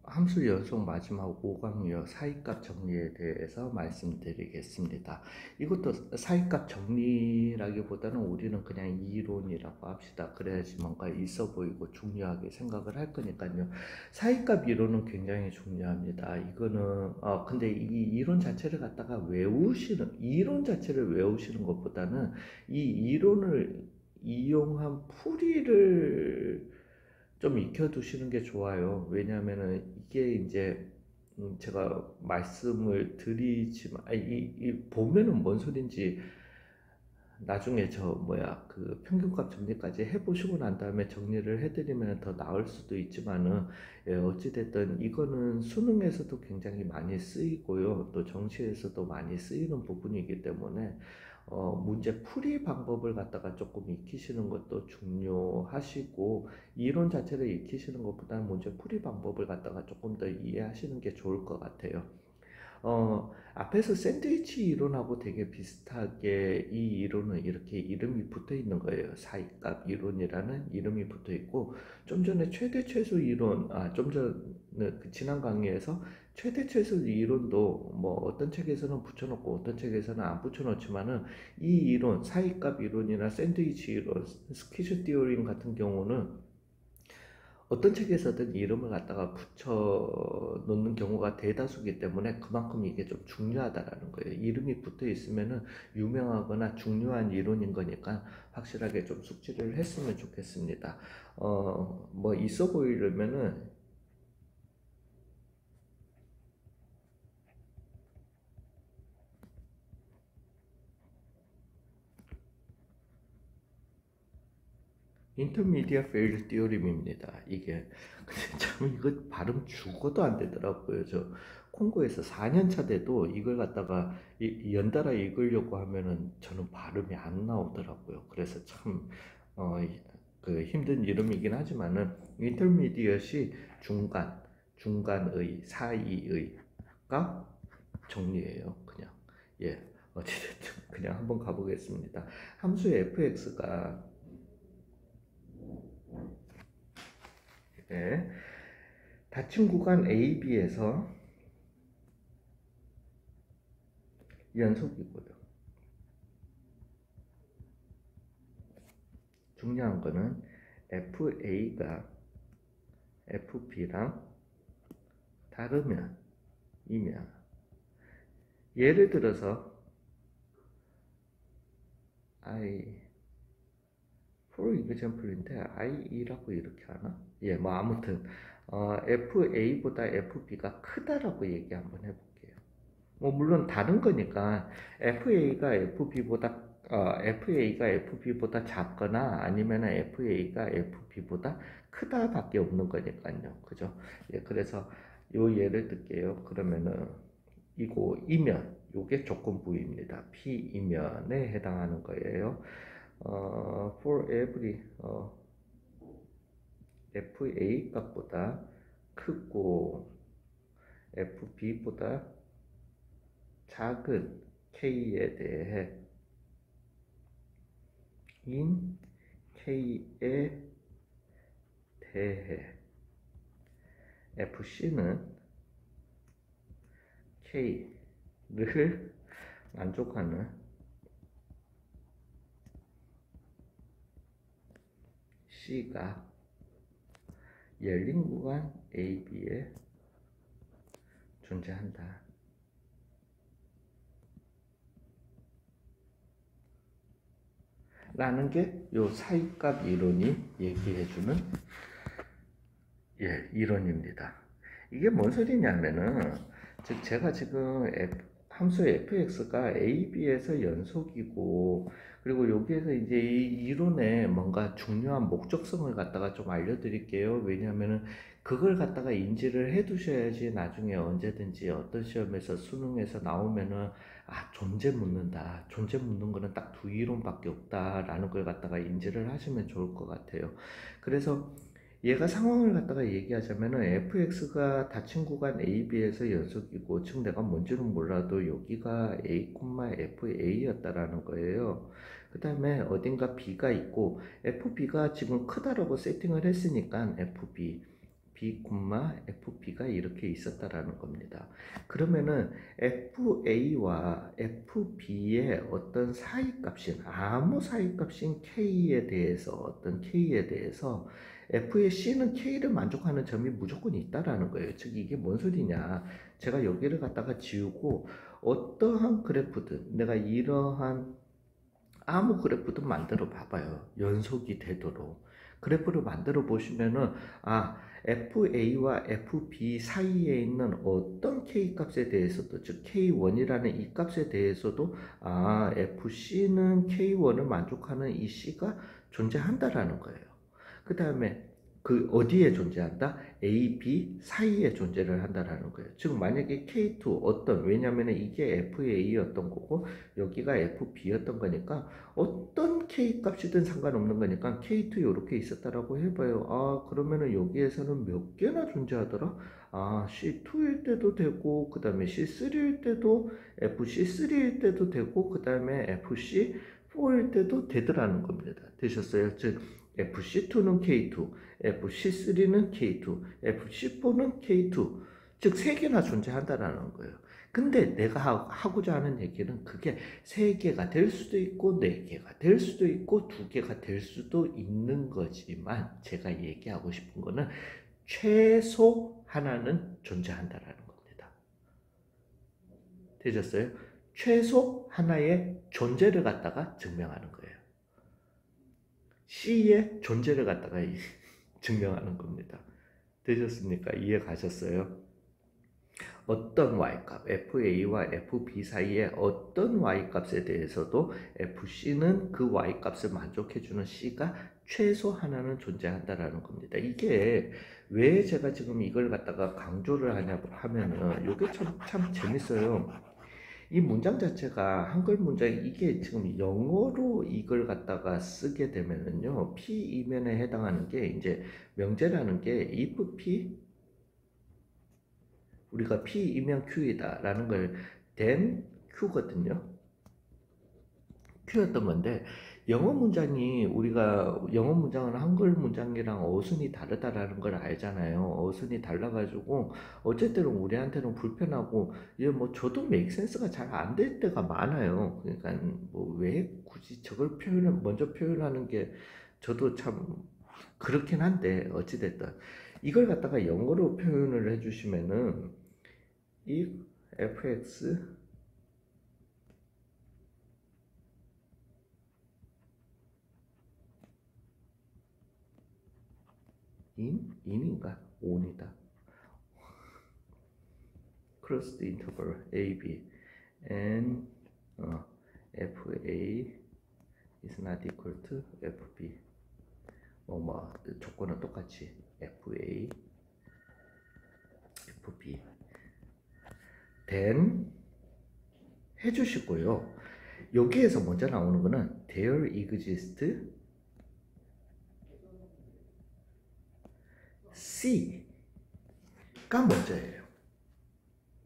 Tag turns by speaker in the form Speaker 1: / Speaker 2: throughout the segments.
Speaker 1: 함수 연속 마지막 5강역 사이값 정리에 대해서 말씀드리겠습니다. 이것도 사이값 정리라기보다는 우리는 그냥 이론이라고 합시다. 그래야지 뭔가 있어 보이고 중요하게 생각을 할 거니까요. 사이값 이론은 굉장히 중요합니다. 이거는 근데 이 이론 자체를 갖다가 이론 자체를 외우시는 것보다는 이 이론을 이용한 풀이를 좀 익혀두시는 게 좋아요. 왜냐하면은 이게 이제 제가 말씀을 드리지만 보면은 뭔 소린지 나중에 그 평균값 정리까지 해보시고 난 다음에 정리를 해드리면 더 나을 수도 있지만은, 어찌됐든 이거는 수능에서도 굉장히 많이 쓰이고요, 또 정시에서도 많이 쓰이는 부분이기 때문에 문제 풀이 방법을 갖다가 조금 익히시는 것도 중요하시고, 이론 자체를 익히시는 것보다는 문제 풀이 방법을 갖다가 조금 더 이해하시는 게 좋을 것 같아요. 앞에서 샌드위치 이론하고 되게 비슷하게 이 이론은 이렇게 이름이 붙어 있는 거예요. 사이값 이론이라는 이름이 붙어 있고, 좀 전에 최대 최소 이론, 좀 전에 그 지난 강의에서 최대 최소 이론도 뭐 어떤 책에서는 붙여놓고 어떤 책에서는 안 붙여놓지만은, 이 이론, 사이값 이론이나 샌드위치 이론, 스퀴즈 티어림 같은 경우는 어떤 책에서든 이름을 갖다가 붙여 놓는 경우가 대다수기 때문에 그만큼 이게 좀 중요하다라는 거예요. 이름이 붙어 있으면은 유명하거나 중요한 이론인 거니까 확실하게 좀 숙지를 했으면 좋겠습니다. 뭐 있어 보이려면은 인터미디어 페일드 띠어림입니다. 이게 근데 참 이거 발음 죽어도 안 되더라고요. 저 콩고에서 4년차 돼도 이걸 갖다가 연달아 읽으려고 하면은 저는 발음이 안 나오더라고요. 그래서 참 그 힘든 이름이긴 하지만은, 인터미디엇이 중간의, 사이의가 정리예요. 그냥 어찌됐든 그냥 한번 가보겠습니다. 함수 fx가 닫힌 구간 AB에서 연속이고요. 중요한 거는 FA가 FB랑 다르면 이면, 예를 들어서 for example인데 IE라고 이렇게 하나? 뭐 아무튼 FA보다 FB가 크다라고 얘기 한번 해볼게요. 뭐 물론 다른 거니까 FA가 FB보다 작거나 아니면 FA가 FB보다 크다밖에 없는 거니까요. 그죠? 그래서 요 예를 들게요. 그러면은 이면 요게 조건부입니다. P이면에 해당하는 거예요. for every FA 값보다 크고 FB보다 작은 K에 대해 in K에 대해 FC는 K를 만족하는 C가 열린 구간 AB에 존재한다. 라는 게 요 사이값 이론이 얘기해주는 이론입니다. 이게 뭔 소리냐면은, 즉 제가 지금 함수 fx가 ab에서 연속이고, 그리고 여기에서 이제 이 이론의 뭔가 중요한 목적성을 갖다가 좀 알려드릴게요. 왜냐하면은 그걸 갖다가 인지를 해 두셔야지 나중에 언제든지 어떤 시험에서 수능에서 나오면은 존재 묻는다, 존재 묻는 거는 딱 두 이론밖에 없다 라는 걸 갖다가 인지를 하시면 좋을 것 같아요. 그래서 얘가 상황을 갖다가 얘기하자면은 fx가 닫힌 구간 AB에서 연속이고, 즉 내가 뭔지는 몰라도 여기가 A, FA였다라는 거예요. 그 다음에 어딘가 B가 있고, FB가 지금 크다라고 세팅을 했으니까 FB, B, FP가 이렇게 있었다라는 겁니다. 그러면은 FA와 FB의 어떤 사이값인 아무 사이값인 K에 대해서 어떤 K에 대해서 F의 C는 K를 만족하는 점이 무조건 있다라는 거예요. 즉 이게 뭔 소리냐? 제가 여기를 갖다가 지우고 어떠한 그래프든 내가 이러한 아무 그래프든 만들어 봐봐요. 연속이 되도록. 그래프를 만들어 보시면은, FA와 FB 사이에 있는 어떤 K 값에 대해서도, 즉 K1이라는 이 값에 대해서도, FC는 K1을 만족하는 이 C가 존재한다라는 거예요. 그 다음에 그 어디에 존재한다? A, B 사이에 존재를 한다라는 거예요. 즉 만약에 K2 왜냐면은 이게 FA였던 거고 여기가 FB였던 거니까 어떤 K 값이든 상관없는 거니까 K2 이렇게 있었다라고 해봐요. 그러면은 여기에서는 몇 개나 존재하더라? C2일 때도 되고 그 다음에 C3일 때도 FC3일 때도 되고 그 다음에 FC4일 때도 되더라는 겁니다. 되셨어요? 즉 FC2는 K2, FC3는 K2, FC4는 K2, 즉 3개나 존재한다라는 거예요. 근데 내가 하고자 하는 얘기는 그게 3개가 될 수도 있고 4개가 될 수도 있고 2개가 될 수도 있는 거지만 제가 얘기하고 싶은 거는 최소 하나는 존재한다라는 겁니다. 되셨어요? 최소 하나의 존재를 갖다가 증명하는 거예요. C의 존재를 갖다가 증명하는 겁니다. 되셨습니까? 이해 가셨어요? 어떤 y값, FA와 FB 사이에 어떤 y값에 대해서도 FC는 그 y값을 만족해주는 C가 최소 하나는 존재한다라는 겁니다. 이게 왜 제가 지금 이걸 갖다가 강조를 하냐 하면은 이게 참 재밌어요. 이 문장 자체가 한글 문장 이게 지금 영어로 이걸 갖다가 쓰게 되면은요 P 이면에 해당하는 게 이제 명제라는 게 if P 우리가 P이면 Q이다 라는 걸 then Q거든요. Q였던 건데 영어 문장이 우리가 영어 문장은 한글 문장이랑 어순이 다르다라는 걸 알잖아요. 어순이 달라가지고 어쨌든 우리한테는 불편하고 이게 뭐 저도 make sense가 잘 안 될 때가 많아요. 그러니까 뭐 왜 굳이 저걸 먼저 표현하는 게 저도 참 그렇긴 한데 어찌됐든 이걸 갖다가 영어로 표현을 해주시면은 if fx in인가 on이다 cross the interval ab and fa is not equal to fb 조건은 똑같이 fa fb then 해주시고요. 여기에서 먼저 나오는 거는 there exists C가 먼저예요.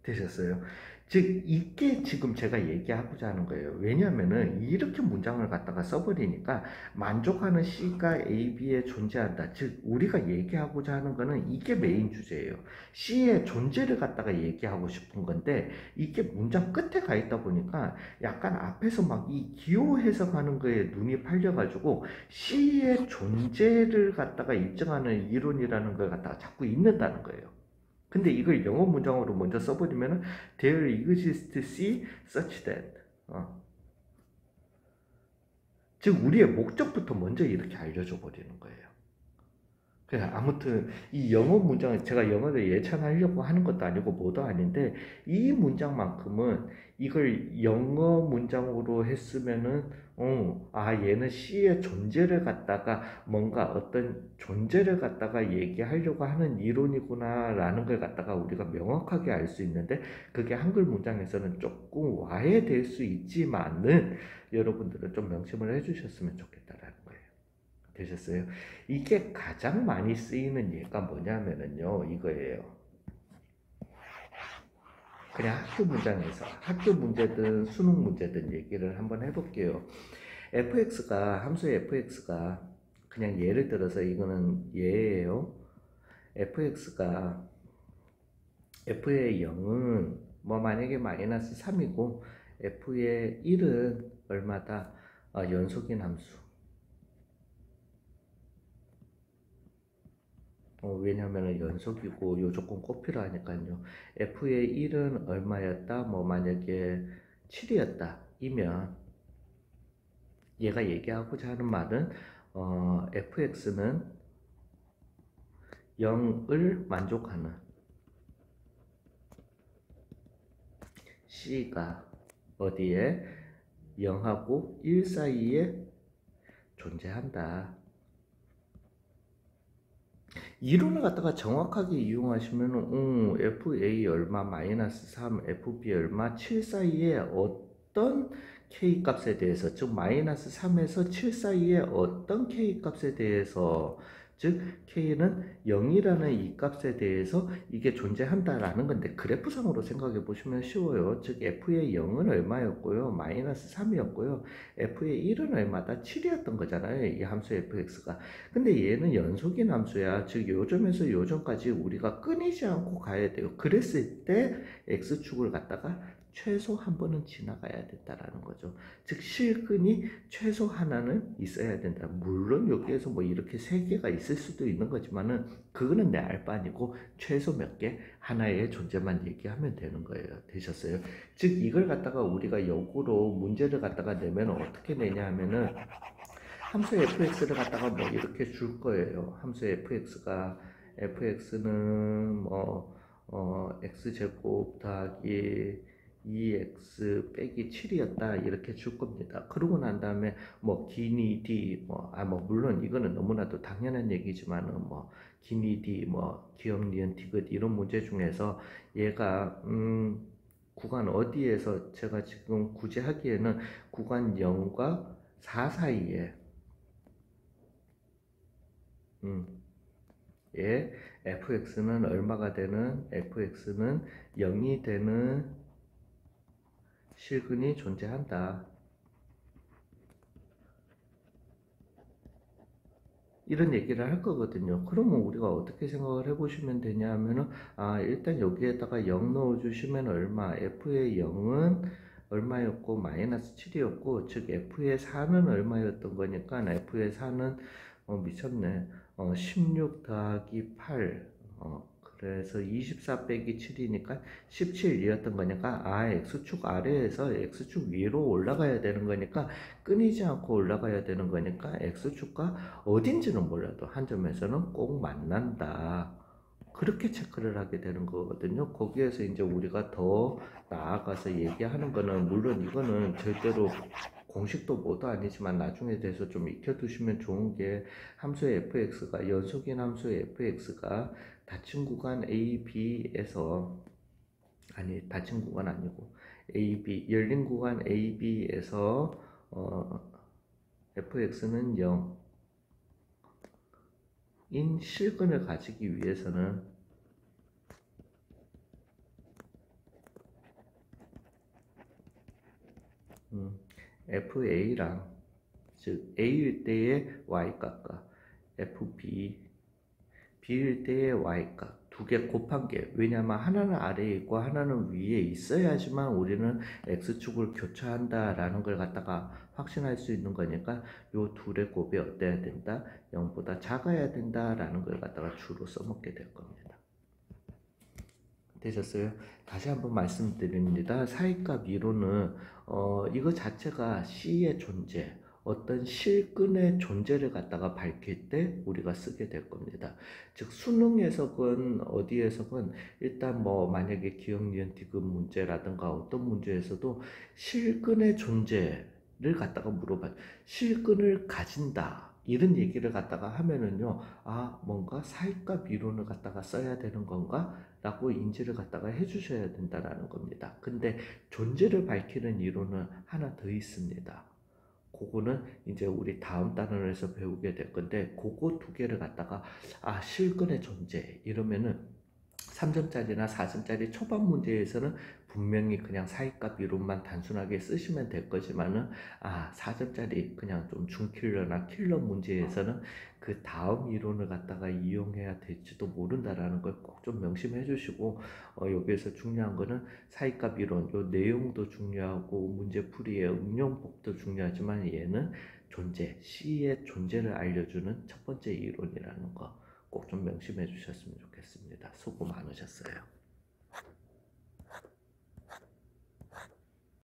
Speaker 1: 되셨어요? 즉 이게 지금 제가 얘기하고자 하는 거예요. 왜냐하면은 이렇게 문장을 갖다가 써버리니까 만족하는 C가 A, B에 존재한다. 즉 우리가 얘기하고자 하는 거는 이게 메인 주제예요. C의 존재를 갖다가 얘기하고 싶은 건데 이게 문장 끝에 가 있다 보니까 약간 앞에서 막 이 기호 해석하는 거에 눈이 팔려가지고 C의 존재를 갖다가 입증하는 이론이라는 걸 갖다가 자꾸 읽는다는 거예요. 근데 이걸 영어 문장으로 먼저 써버리면은 there exists C such that 즉 우리의 목적부터 먼저 이렇게 알려줘 버리는 거예요. 그냥 아무튼 이 영어 문장을 제가 영어를 예찬하려고 하는 것도 아니고 뭐도 아닌데 이 문장만큼은 이걸 영어 문장으로 했으면은 얘는 C의 존재를 갖다가 뭔가 어떤 존재를 갖다가 얘기하려고 하는 이론이구나 라는 걸 갖다가 우리가 명확하게 알 수 있는데 그게 한글 문장에서는 조금 와해될 수 있지만은 여러분들은 좀 명심을 해주셨으면 좋겠다라는 거예요. 되셨어요? 이게 가장 많이 쓰이는 예가 뭐냐면은요 이거예요. 그냥 학교 문장에서 학교 문제든 수능 문제든 얘기를 한번 해볼게요. 함수 fx가 그냥 예를 들어서 이거는 예예요. fx가 f의 0은 뭐 만약에 마이너스 3이고 f의 1은 얼마다? 연속인 함수. 왜냐면은 연속이고 요 조건 꼭 필요하니까요. f의 1은 얼마였다? 뭐 만약에 7이었다 이면 얘가 얘기하고자 하는 말은 fx는 0을 만족하는 c가 어디에? 0하고 1 사이에 존재한다. 이론을 갖다가 정확하게 이용하시면 FA 얼마 마이너스 3, FB 얼마 7 사이에 어떤 K 값에 대해서, 즉 마이너스 3에서 7 사이에 어떤 K 값에 대해서, 즉 K는 0이라는 이 값에 대해서 이게 존재한다라는 건데, 그래프상으로 생각해 보시면 쉬워요. 즉 F의 0은 얼마였고요, 마이너스 3이었고요, F의 1은 얼마다? 7이었던 거잖아요, 이 함수 fx가. 근데 얘는 연속인 함수야. 즉 요점에서 요점까지 우리가 끊이지 않고 가야 돼요. 그랬을 때 x축을 갖다가 최소 한 번은 지나가야 된다라는 거죠. 즉 실근이 최소 하나는 있어야 된다. 물론 여기에서 뭐 이렇게 세 개가 있을 수도 있는 거지만은 그거는 내 알 바 아니고 최소 몇 개, 하나의 존재만 얘기하면 되는 거예요. 되셨어요? 즉 이걸 갖다가 우리가 역으로 문제를 갖다가 내면 어떻게 내냐 하면은 함수 fx를 갖다가 뭐 이렇게 줄 거예요. 함수 fx는 뭐 x제곱 더하기 2x 빼기 7이었다 이렇게 줄 겁니다. 그러고 난 다음에 뭐 기니 d 뭐 물론 이거는 너무나도 당연한 얘기지만은 뭐 기니 d 기억 니은 디귿 이런 문제 중에서 얘가 구간 어디에서 제가 지금 굳이 하기에는 구간 0과 4 사이에 fx는 얼마가 되는? fx는 0이 되는 실근이 존재한다. 이런 얘기를 할 거거든요. 그러면 우리가 어떻게 생각을 해보시면 되냐 하면은, 일단 여기에다가 0 넣어주시면 얼마? f의 0은 얼마였고, 마이너스 7이었고, 즉, f의 4는 얼마였던 거니까, f의 4는, 미쳤네. 16 더하기 8. 그래서 24 빼기 7이니까 17이었던 거니까, x축 아래에서 x축 위로 올라가야 되는 거니까, 끊이지 않고 올라가야 되는 거니까, x축과 어딘지는 몰라도 한 점에서는 꼭 만난다. 그렇게 체크를 하게 되는 거거든요. 거기에서 이제 우리가 더 나아가서 얘기하는 거는, 물론 이거는 절대로 공식도 뭐도 아니지만 나중에 대해서 좀 익혀두시면 좋은 게, 함수의 fx가, 연속인 함수의 fx가 닫힌 구간 a, b에서, 닫힌 구간 아니고 a, b, 열린 구간 a, b에서 fx는 0인 실근을 가지기 위해서는 fa랑, 즉 a일 때의 y값과 fb, b일 때의 y값 두 개 곱한 게, 왜냐하면 하나는 아래에 있고 하나는 위에 있어야지만 우리는 x축을 교차한다라는 걸 갖다가 확신할 수 있는 거니까 요 둘의 곱이 어때야 된다? 0보다 작아야 된다라는 걸 갖다가 주로 써먹게 될 겁니다. 되셨어요? 다시 한번 말씀드립니다. 사이값 이론은 이거 자체가 C의 존재, 어떤 실근의 존재를 갖다가 밝힐 때 우리가 쓰게 될 겁니다. 즉 수능에서건 어디에서건 일단 뭐 만약에 기억 니은 디귿 문제라든가 어떤 문제에서도 실근의 존재를 갖다가 물어봐요. 실근을 가진다 이런 얘기를 갖다가 하면은요, 뭔가 사이값 이론을 갖다가 써야 되는 건가? 라고 인지를 갖다가 해주셔야 된다는 겁니다. 근데 존재를 밝히는 이론은 하나 더 있습니다. 그거는 이제 우리 다음 단원에서 배우게 될 건데, 그거 두 개를 갖다가 실근의 존재 이러면은 3점짜리나 4점짜리 초반 문제에서는 분명히 그냥 사이값 이론만 단순하게 쓰시면 될 거지만은 4점짜리 그냥 좀 중킬러나 킬러 문제에서는 그 다음 이론을 갖다가 이용해야 될지도 모른다라는 걸 꼭 좀 명심해 주시고, 여기에서 중요한 거는 사이값 이론, 요 내용도 중요하고 문제풀이의 응용법도 중요하지만 얘는 C의 존재를 알려주는 첫 번째 이론이라는 거 꼭 좀 명심해 주셨으면 좋겠습니다. 수고 많으셨어요.